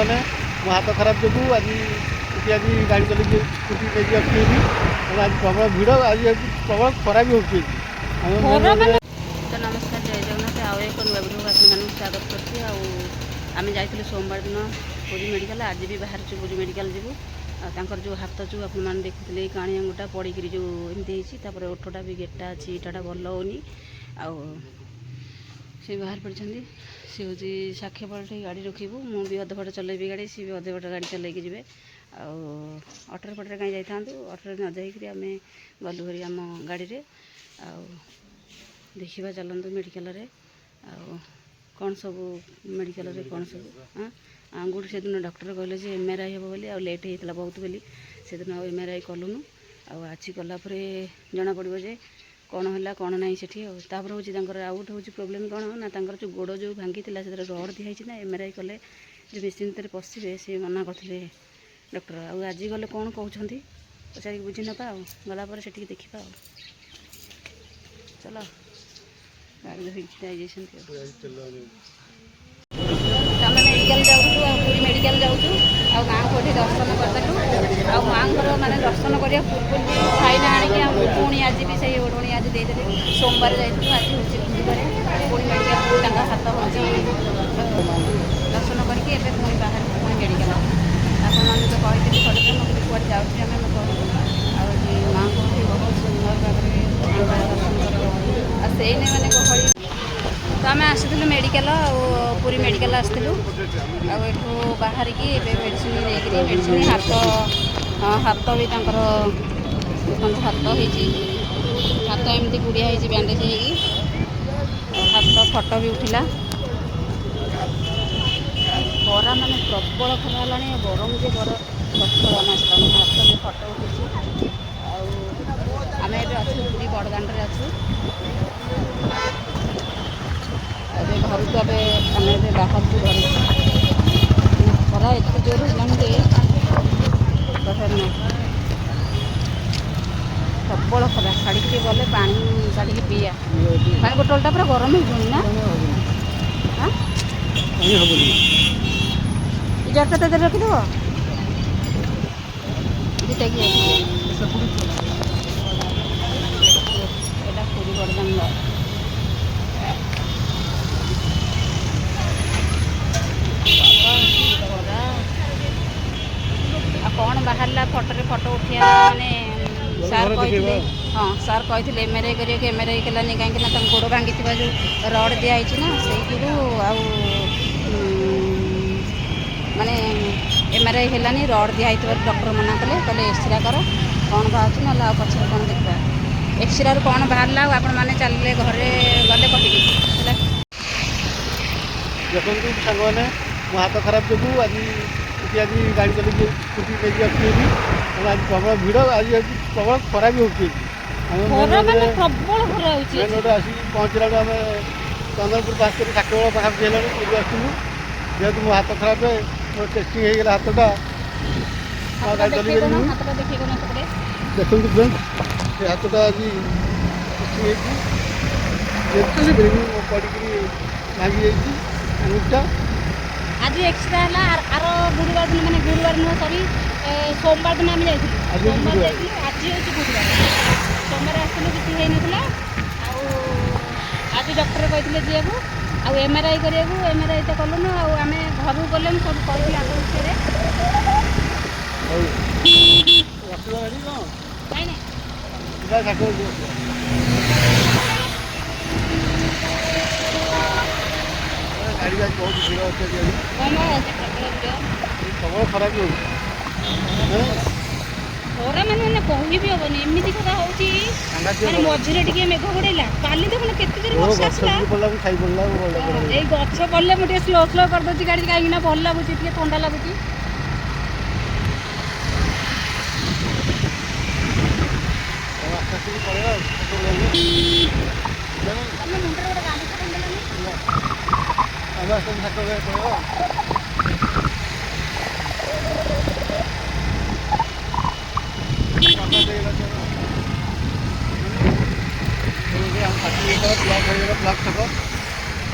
ସାଙ୍ଗମାନେ ମୋ ହାତ ଖରାପ ଯୋଗୁଁ ଆଜି ଗାଡ଼ି ଚଲେଇକି ସ୍କୁଟି ନେଇକି ଆସିବି। ଆଜି ପ୍ରବଳ ଭିଡ଼, ଆଜି ପ୍ରବଳ ଖରା ବି ହେଉଛି। ନମସ୍କାର, ଜୟ ଜଗନ୍ନାଥ। ଆଉ ଏକ ନୂଆ ଭିଡ଼ିଓକୁ ଆପଣମାନଙ୍କୁ ସ୍ୱାଗତ କରୁଛି। ଆଉ ଆମେ ଯାଇଥିଲୁ ସୋମବାର ଦିନ ପୁରୀ ମେଡ଼ିକାଲ, ଆଜି ବି ବାହାରିଛୁ ପୁରୀ ମେଡ଼ିକାଲ ଯିବୁ। ଆଉ ତାଙ୍କର ଯେଉଁ ହାତ ଯେଉଁ ଆପଣମାନେ ଦେଖୁଥିଲେ ଏଇ କାଣି ଆଙ୍ଗୁଟା ପଡ଼ିକିରି ଯେଉଁ ଏମିତି ହେଇଛି, ତାପରେ ଓଠଟା ବି ଗେଟା ଅଛି, ଇଟାଟା ଭଲ ହେଉନି। ଆଉ ସେ ବାହାରି ପଡ଼ିଛନ୍ତି। ସେ ହେଉଛି ସାକ୍ଷୀପଟେ ଗାଡ଼ି ରଖିବୁ, ମୁଁ ବି ଅଧପଟ ଚଲେଇବି ଗାଡ଼ି, ସିଏ ବି ଅଧପଟ ଗାଡ଼ି ଚଲେଇକି ଯିବେ। ଆଉ ଅଟୋରେ ପଟରେ କାହିଁ ଯାଇଥାନ୍ତୁ, ଅଟୋରେ ନ ଯାଇକରି ଆମେ ଗଲୁ ଭାରି ଆମ ଗାଡ଼ିରେ। ଆଉ ଦେଖିବା ଚାଲନ୍ତୁ ମେଡ଼ିକାଲରେ ଆଉ କ'ଣ ସବୁ ମେଡ଼ିକାଲରେ କ'ଣ ସବୁ ଆଙ୍ଗୁଠି ସେଦିନ ଡକ୍ଟର କହିଲେ ଯେ MRI ହେବ ବୋଲି, ଆଉ ଲେଟ୍ ହେଇଥିଲା ବହୁତ ବୋଲି ସେଦିନ ଆଉ MRI କଲୁନୁ। ଆଉ ଆଜି କଲା ପରେ ଜଣାପଡ଼ିବ ଯେ କ'ଣ ହେଲା କ'ଣ ନାହିଁ ସେଠି। ଆଉ ତାପରେ ହେଉଛି ତାଙ୍କର ଆଉ ଗୋଟେ ହେଉଛି ପ୍ରୋବ୍ଲେମ୍ କ'ଣ ନା, ତାଙ୍କର ଯେଉଁ ଗୋଡ଼ ଯେଉଁ ଭାଙ୍ଗିଥିଲା ସେଥିରେ ରଡ଼୍ ଦିଆହେଇଛି ନା, MRI କଲେ ଯେଉଁ ମେସିନ୍ ଭିତରେ ପଶିବେ ସେ ମନା କରିଥିଲେ ଡକ୍ଟର। ଆଉ ଆଜି ଗଲେ କ'ଣ କହୁଛନ୍ତି ପଚାରିକି ବୁଝି ନେବା, ଆଉ ଗଲା ପରେ ସେଠିକି ଦେଖିବା। ଆଉ ଚାଲ ଗାଡ଼ି ଧରିକି ଯାଇଛନ୍ତି। ଆମେ ମେଡ଼ିକାଲ ଯାଉଛୁ, ଆଉ ପୁରୀ ମେଡ଼ିକାଲ ଯାଉଛୁ। ଆଉ ମାଆଙ୍କୁ ଏଠି ଦର୍ଶନ କରିଦେଲୁ। ଆଉ ମାଆଙ୍କର ମାନେ ଦର୍ଶନ କରିବା ପୂର୍ବରୁ ଫାଇନା ଆଣିକି ଆଉ ପୁଣି ଆଜି ବି ସେଇ ଓଢ଼ଣୀ ଆଜି ଦେଇଦେଲି। ସୋମବାର ଯାଇଥିଲୁ, ଆଜି ହେଉଛି ବୁଧବାର। ପୁଣି ମେଡ଼ିକାଲକୁ ତାଙ୍କ ହାତ ହେଉଛି ଦର୍ଶନ କରିକି ଏବେ ପୁଣି ବାହାରିବୁ ପୁଣି ମେଡ଼ିକାଲ। ଆପଣମାନେ ତ କହିଥିଲି କହିଲେ ମୁଁ କହିଲି କୁଆଡ଼େ ଯାଉଛି ଆମେ କହିବୁ। ଆଉ ମାଆଙ୍କୁ ଏଠି ବହୁତ ସୁନ୍ଦର ଭାବରେ ଦର୍ଶନ କରିବୁ। ଆଉ ସେଇନେ ମାନେ ଗହଳି ତ ଆମେ ଆସିଥିଲୁ ମେଡ଼ିକାଲ, ଆଉ ପୁରୀ ମେଡ଼ିକାଲ ଆସିଥିଲୁ। ଆଉ ଏଠୁ ବାହାରିକି ଏବେ ମେଡ଼ିସିନ ନେଇକିରି ମେଡ଼ିସିନ ହାତ ବି ତାଙ୍କର ଦେଖନ୍ତୁ ହାତ ହେଇଛି, ହାତ ଏମିତି ଗୁଡ଼ିଆ ହେଇଛି ବ୍ୟାଣ୍ଡେଜ୍ ହେଇକି। ଆଉ ହାତ ଫଟୋ ବି ଉଠିଲା। ଖରା ମାନେ ପ୍ରବଳ ଖରା ହେଲାଣି, ଗରମ ଯେ ଗରମ ଆସିଲାଣି। ହାତ ବି ଫଟୋ ଉଠିଛି। ଆଉ ଆମେ ଏବେ ଅଛୁ ପୁରୀ ବଡ଼ଦାଣ୍ଡରେ ଅଛୁ। ଏବେ ଘରକୁ ଆମେ ଏବେ ବାହାରୁଛୁ ଘରକୁ। ଖରା ଏତେ ଜୋର ହେଲାଣି ଯେ କହିବାର ନାହିଁ, ପ୍ରବଳ ଖରା। ଛାଡ଼ିକି ଗଲେ ପାଣି କାଢ଼ିକି ପିଇବା, ପାଣି ବୋଟଲଟା ପୁରା ଗରମ ହେଇଯିବନି ନା? ଜରଟା ତା ଦେହରେ ରଖିଦେବ ଦିଟାକି। ଏଇଟା ପୁରୀ ବଡ଼ଦାଣ୍ଡ। ଆଉ କ'ଣ ବାହାରିଲା ଫଟୋରେ ଫଟୋ ଉଠିବା ମାନେ ସାର୍ କହିଥିଲେ, ହଁ ସାର୍ କହିଥିଲେ MRI କରିବାକୁ। MRI କଲାନି କାହିଁକିନା ତାଙ୍କ ଗୋଡ଼ ଭାଙ୍ଗିଥିବା ଯେଉଁ ରଡ଼୍ ଦିଆହେଇଛି ନା, ସେଇ ଯୋଗୁଁ ଆଉ ମାନେ MRI ହେଲାନି। ରଡ଼୍ ଦିଆହେଇଥିବାରୁ ଡକ୍ଟର ମନା କଲେ, କହିଲେ ଏକ୍ସରେ କର, କ'ଣ ବାହାରୁଛି ନହେଲେ ଆଉ ପଛରେ କ'ଣ ଦେଖିବା। ଏକ୍ସରେରୁ କ'ଣ ବାହାରିଲା ଆଉ ଆପଣମାନେ ଚାଲିଲେ ଘରେ ଗଲେ କହିବେ ହେଲା। ଦେଖନ୍ତୁ ସାଙ୍ଗମାନେ, ମୋ ହାତ ଖରାପ ଯୋଗୁଁ ଆଜି ଗାଡ଼ି ଚଲେଇକି ସ୍କୁଟି ନେଇକି ଆସିବି। ଆଜି ପ୍ରବଳ ଭିଡ଼, ଆଜି ପ୍ରବଳ ଖରା ବି ହେଉଛି। ଆମେ ମେନ୍ ରୋଡ଼ରେ ଆସିକି ପହଞ୍ଚିଲା ବେଳକୁ ଆମେ ଚନ୍ଦ୍ରପୁର ପାସ୍ କରି ସାକ୍ଷୀଗୋଳ ପାଖାପାଖି ହେଲାଣି। ଏଠି ଆସିଥିଲୁ। ଯେହେତୁ ମୋ ହାତ ଖରାପ, ମୋର ଟେଷ୍ଟିଂ ହେଇଗଲା ହାତଟା, ଗାଡ଼ି ଚଲେଇ ପାରିବିନି। ଦେଖନ୍ତୁ ଫ୍ରେଣ୍ଡ, ସେ ହାତଟା ଆଜି ଟେଷ୍ଟିଂ ହେଇଛି। ଚଲେଇ ପାରିବିନି, ମୋ ପଡ଼ିକିରି ଭାଙ୍ଗି ଯାଇଛି ଆଙ୍ଗୁଠିଟା। ଆଜି ଏକ୍ସଟ୍ରା ହେଲା ଆର ଗୁରୁବାର ଦିନ, ମାନେ ଗୁରୁବାର ନୁହଁ ସରି ସୋମବାର ଦିନ ଆମେ ଯାଇଥିଲୁ। ସୋମବାର ଯାଇଥିଲୁ, ଆଜି ହେଉଛି ଗୁରୁବାର। ସୋମବାର ଆସିଥିଲୁ କିଛି ହେଇନଥିଲା। ଆଉ ଆଜି ଡକ୍ଟର କହିଥିଲେ ଯିବାକୁ, ଆଉ MRI କରିବାକୁ। MRI ତ କଲୁନୁ। ଆଉ ଆମେ ଘରକୁ ଗଲେ ମୁଁ ସବୁ କହିଥିଲି ଆଗ ବିଷୟରେ। ଗାଡ଼ି ବହୁତ ଭିଡ଼ ଅଛି। ପ୍ରବଳ ଖରାପ ହେଉଛି। ଖରା ମାନେ କହିବି ହବନି, ଏମିତି ଖରା ହେଉଛି। ମାନେ ମଝିରେ ଟିକେ ମେଘ ଘୋଡ଼େଇଲା, କାଲି ଦେଖୁନ କେତେ ଜୋରେ ବର୍ଷା ଆସିଲା। ଏଇ ଗଛ ପଡ଼ିଲେ ମୁଁ ଟିକେ ସ୍ଲୋ କରିଦେଉଛି ଗାଡ଼ି, କାହିଁକିନା ଭଲ ଲାଗୁଛି, ଟିକେ ଥଣ୍ଡା ଲାଗୁଛି। ତମେ ମୁଣ୍ଡରେ ଗୋଟେ ଗାମୁଛା ବାନ୍ଧିଦେଲନି? ବ୍ଲକ୍ ଛକ।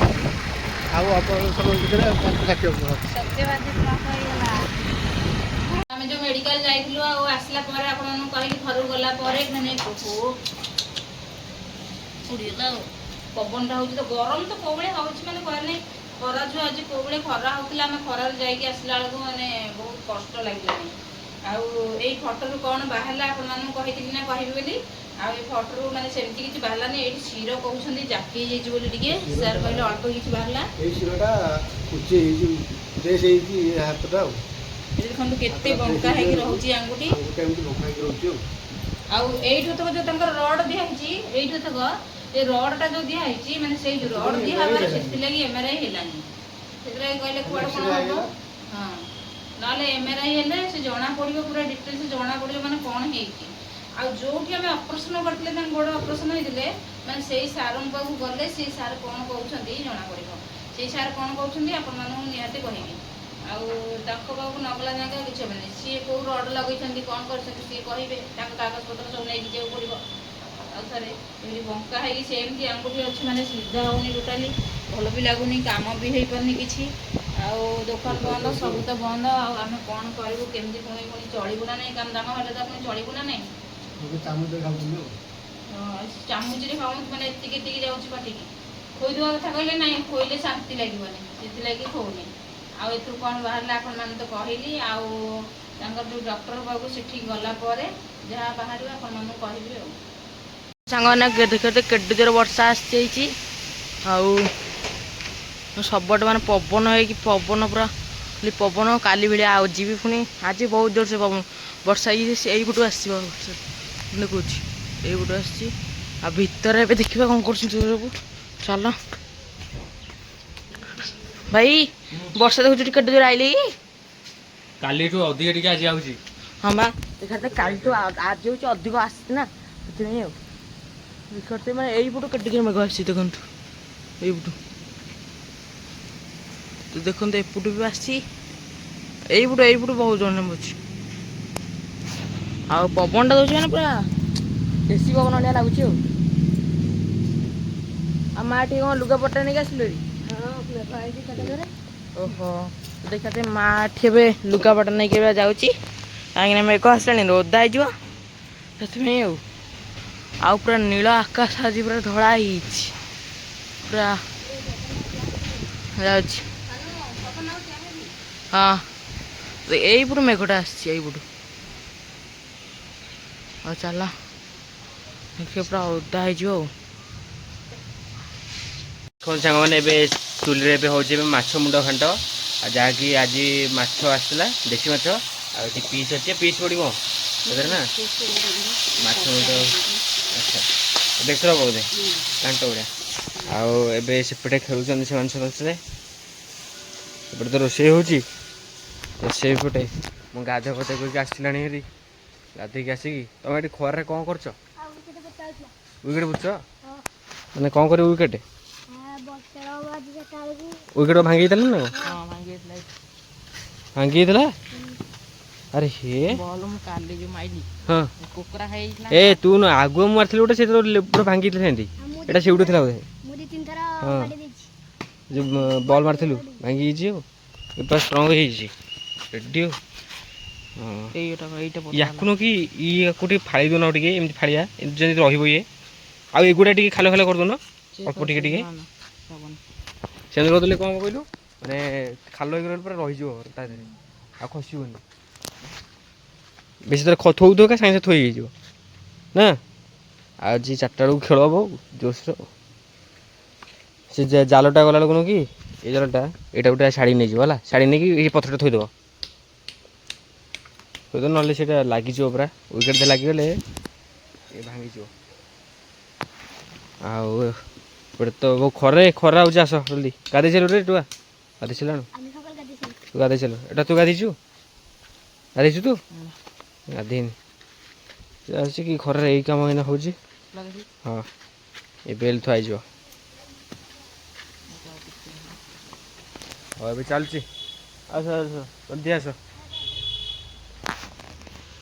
ଆଉ ଅପରେସନ ଭିତରେ 50-60 ଆମେ ଯୋଉ ମେଡିକାଲ ଯାଇଥିଲୁ ଆଉ ଆସିଲା ପରେ ଆପଣମାନଙ୍କୁ କହିକି ଘରକୁ ଗଲା ପରେ ମାନେ ଉଡ଼ିଗଲା ଆଉ ପବନଟା ହେଉଛି ତ ଗରମ ତ କୋଉ ଭଳିଆ ହେଉଛି ମାନେ କହିଲେ ଖରା ଯୋଉ ଆଜି କୋଉ ଭଳିଆ ଖରା ହେଉଥିଲା ଆମେ ଖରାରେ ଯାଇକି ଆସିଲା ବେଳକୁ ମାନେ ବହୁତ କଷ୍ଟ ଲାଗିଲାଣି। ଆଉ ଏଇ ଫଟୋରୁ କ'ଣ ବାହାରିଲା ଆପଣମାନଙ୍କୁ କହିଥିଲି ନା କହିବି ବୋଲି ଆଉ ଏଇ ଫଟୋରୁ ମାନେ ସେମିତି କିଛି ବାହାରିଲାନି। ଏଇଠି ଶିର କହୁଛନ୍ତି ଜାକି ହେଇଯାଇଛି ବୋଲି ଟିକେ ସାର୍ କହିଲେ ଅଳ୍ପ କିଛି ବାହାରିଲା। ଏଇ ଶିରଟା କୁଚି ହେଇଛି ଡ୍ରେସ୍ ହେଇଛି ହାତଟା ଆଉ ଦେଖନ୍ତୁ କେତେ ବଙ୍କା ହେଇକି ରହୁଛି ଆଙ୍ଗୁଠି ଏମିତି ବଙ୍କା ହେଇକି ରହୁଛି ଆଉ ଏଇଠୁ ତକ ଯୋଉ ତାଙ୍କର ରଡ୍ ଦିଆହେଇଛି ଏଇଠୁ ତକ ଏ ରଡ୍ଟା ଯୋଉ ଦିଆହେଇଛି ମାନେ ସେଇ ଯୋଉ ରଡ୍ ଦିଆ ହେବାର ସେଥିଲାଗି MRI ହେଲାନି। ସେଥିଲାଗି କହିଲେ କୁଆଡ଼େ କ'ଣ ହବ ହଁ ନହେଲେ MRI ହେଲେ ସେ ଜଣାପଡ଼ିବ ପୁରା ଡିଟେଲ୍ସ ଜଣାପଡ଼ିବ ମାନେ କ'ଣ ହେଇଛି। ଆଉ ଯୋଉଠି ଆମେ ଅପରେସନ କରିଥିଲେ ତାଙ୍କ ଗୋଡ଼ ଅପରେସନ ହେଇଥିଲେ ମାନେ ସେଇ ସାର୍ଙ୍କ ପାଖକୁ ଗଲେ ସେଇ ସାର୍ କ'ଣ କହୁଛନ୍ତି ଜଣାପଡ଼ିବ। ସେଇ ସାର୍ କ'ଣ କହୁଛନ୍ତି ଆପଣମାନଙ୍କୁ ନିହାତି କହିବି। ଆଉ ତାଙ୍କ ପାଖକୁ ନଗଲା ଯାଏଁ କିଛି ହେବନି। ସିଏ କେଉଁ ରଡ୍ ଲଗେଇଛନ୍ତି କ'ଣ କରିଛନ୍ତି ସିଏ କହିବେ ତାଙ୍କ କାଗଜପତ୍ର ସବୁ ନେଇକି ଯିବାକୁ ପଡ଼ିବ। ଆଉ ଥରେ ଏମିତି ବଙ୍କା ହେଇକି ସେମିତି ଆଙ୍ଗୁଠି ଅଛି ମାନେ ସିଧା ହେଉନି ଟୋଟାଲି ଭଲ ବି ଲାଗୁନି କାମ ବି ହେଇପାରୁନି କିଛି। ଆଉ ଦୋକାନ ବନ୍ଦ ସବୁ ତ ବନ୍ଦ ଆଉ ଆମେ କ'ଣ କରିବୁ କେମିତି ପୁଣି ଚଳିବୁ ନା ନାହିଁ କାମ ଦାମ ହେଲେ ତ ପୁଣି ଚଳିବୁ ନା ନାହିଁ। ଚାମୁଚରେ ଖାଉଛନ୍ତି ଚାମୁଚରେ ଖାଉନି ମାନେ ଏତିକି ଯାଉଛି ପାଟିକି ଖୋଇଦେବା କଥା କହିଲେ ନାହିଁ ଖୋଇଲେ ଶାନ୍ତି ଲାଗିବନି ସେଥିଲାଗି ଖୋଉନି। ଆଉ ଏଥିରୁ କ'ଣ ବାହାରିଲା ଆପଣମାନେ ତ କହିଲି ଆଉ ତାଙ୍କର ଯେଉଁ ଡକ୍ଟର ପାଖକୁ ସେଠିକି ଗଲା ପରେ ଯାହା ବାହାରିବ ଆପଣମାନଙ୍କୁ କହିବି ଆଉ ସାଙ୍ଗମାନେ କେତେ ଜୋର ବର୍ଷା ଆସିଯାଇଛି ଆଉ ସବୁଆଡ଼େ ମାନେ ପବନ ହେଇକି ପବନ ପୁରା ପବନ କାଲି ଭଳିଆ ଆଉ ଯିବି ପୁଣି ଆଜି ବହୁତ ଜୋରସେ ପବନ ବର୍ଷା ଏଇପଟୁ ଆସିବ ବର୍ଷା ଦେଖୁଛି ଏଇପଟୁ ଆସିଛି ଆଉ ଭିତରେ ଏବେ ଦେଖିବା କ'ଣ କରୁଛନ୍ତି ସବୁ ଚାଲ ଭାଇ ବର୍ଷା ଦେଖୁଛୁ ଟିକେ ଜୋର ଆଇଲି କାଲିଠୁ ଅଧିକ ଟିକେ ଆଜି ଆଉଛି ହଁ ବା ଦେଖା କାଲିଠୁ ଆଜି ହେଉଛି ଅଧିକ ଆସିଛି ନା ସେଥିପାଇଁ ଆଉ ଦେଖତେ ମାନେ ଏଇପଟୁ କେତେ ଜୋର ମେଘ ଆସିଛି ଦେଖନ୍ତୁ ଏଇପଟୁ ତ ଦେଖନ୍ତୁ ଏପଟୁ ବି ଆସିଛି ଏଇପଟୁ ବହୁତ ଜୋର ଅଛି ଆଉ ପବନଟା ଦେଉଛି ମାନେ ପୁରା ଦେଶୀ ପବନ ଭଳିଆ ଲାଗୁଛି ଆଉ ମା ଟିକେ କ'ଣ ଲୁଗାପଟା ନେଇକି ଆସିଲୁ ଓହୋ ଦେଖାତେ ମା ଏଠି ଏବେ ଲୁଗାପଟା ନେଇକି ଏବେ ଯାଉଛି କାହିଁକିନା ମେଘ ଆସିଲାଣି ଓଦା ହେଇଯିବ ସେଥିପାଇଁ ଆଉ ପୁରା ନୀଳ ଆକାଶ ଆଜି ପୁରା ଧଳା ହେଇଯାଇଛି ପୁରା ଯାଉଛି ହଁ ଏଇପଟୁ ମେଘଟା ଆସିଛି ଏଇପଟୁ ଆଉ ଚାଲ ଦେଖିବା ପୁରା ଓଦା ହେଇଯିବ ଆଉ ସାଙ୍ଗମାନେ ଏବେ ଚୁଲିରେ ଏବେ ହେଉଛି ଏବେ ମାଛ ମୁଣ୍ଡ ଘାଣ୍ଟ ଆଉ ଯାହାକି ଆଜି ମାଛ ଆସିଥିଲା ଦେଶୀ ମାଛ ଆଉ ଏଠି ପିସ୍ ଅଛି ପିସ୍ ପଡ଼ିବ ସେଥିରେ ନା ମାଛ ମୁଣ୍ଡ ଆଚ୍ଛା ବେସର ବୋଧେ ଘାଣ୍ଟ ଗୁଡ଼ା ଆଉ ଏବେ ସେପଟେ ଖେଳୁଛନ୍ତି ସେମାନେ ସମସ୍ତେ ସେପଟେ ତ ରୋଷେଇ ହେଉଛି ରୋଷେଇ ପଟେ ମୁଁ ଗାଧୁଆ ପାଧୁଆ କରିକି ଆସିଲାଣି ହେରି ଗାଧୋଇକି ଆସିକି ତମେ ଏଠି ଖରାରେ କ'ଣ କରୁଛ ୱିକେଟ୍ ବୁଝୁଛ ମାନେ କ'ଣ କରିବ ୱିକେଟ୍ ୱିକେଟ୍ ଭାଙ୍ଗି ଯାଇଥିଲା ନା ଭାଙ୍ଗି ଯାଇଥିଲା ଆରେ ହେ ହଁ ଏ ତୁ ଆଗୁଆ ମୁଁ ମାରିଥିଲି ଗୋଟେ ସେଟା ପୁରା ଭାଙ୍ଗି ଯାଇଥିଲା ସେମିତି ଏଇଟା ସେଇଠୁ ଥିଲା ବୋଧେ ହଁ ଯେଉଁ ବଲ୍ ମାରିଥିଲୁ ଭାଙ୍ଗି ଯାଇଛି ଆଉ ପୁରା ଷ୍ଟ୍ରଙ୍ଗ ହେଇଯାଇଛି ରେଡ଼ି ଆଉ ହଁ ୟାକୁ କି ଇଏକୁ ଟିକେ ଫାଳି ଦେଉନ ଟିକେ ଏମିତି ଫାଳିଆ ଏମିତି ଯେମିତି ରହିବ ଇଏ ଆଉ ଏଗୁଡ଼ା ଟିକେ ଖାଲ ଖାଲ କରିଦେଉନ ଅଳ୍ପ ଟିକେ ଟିକେ ସେମିତି କରିଦେଲେ କ'ଣ କହିଲୁ ମାନେ ଖାଲ ହେଇକି ରହିଲେ ପୁରା ରହିଯିବ ତା ଦେହରେ ଆଉ ଖସିବନି ବେଶୀ ଥର ଥୋଉଥିବ ସାଙ୍ଗେ ସାଙ୍ଗେ ଥୋଇ ହେଇଯିବ ନା ଆଉ ଆଜି 4ଟା ବେଳକୁ ଖେଳ ହବ ଜୋସ୍ର ସେ ଜାଲଟା ଗଲା ବେଳକୁ କି ଏ ଜାଲଟା ଏଇଟା ଗୋଟେ ଶାଢ଼ୀ ନେଇଯିବ ହେଲା ଶାଢ଼ୀ ନେଇକି ଏଇ ପଥରଟା ଥୋଇଦେବ ନହେଲେ ସେଇଟା ଲାଗିଯିବ ପୁରା ୱିକେଟ୍ ଲାଗିଗଲେ ଏ ଭାଙ୍ଗିଯିବ ଆଉ ଏପଟେ ତ ଖରା ହେଉଛି ଆସ ଜଲ୍ଦି ଗାଧେଇ ସାରିଲୁ ରେ ଟୁଆ ଗାଧେଇ ସାରିଲାଣୁ ତୁ ଗାଧେଇ ସାରିଲୁ ଏଇଟା ତୁ ଗାଧେଇଛୁ ତୁ ଗାଧେଇନି ଆସୁଛି କି ଖରାରେ ଏଇ କାମ ଏଇନା ହେଉଛି ହଁ ଏ ବେଲ୍ ଥୁଆ ହେଇଯିବ ହଉ ଏବେ ଚାଲୁଛି ଆସ ଜଲ୍ଦି ଆସ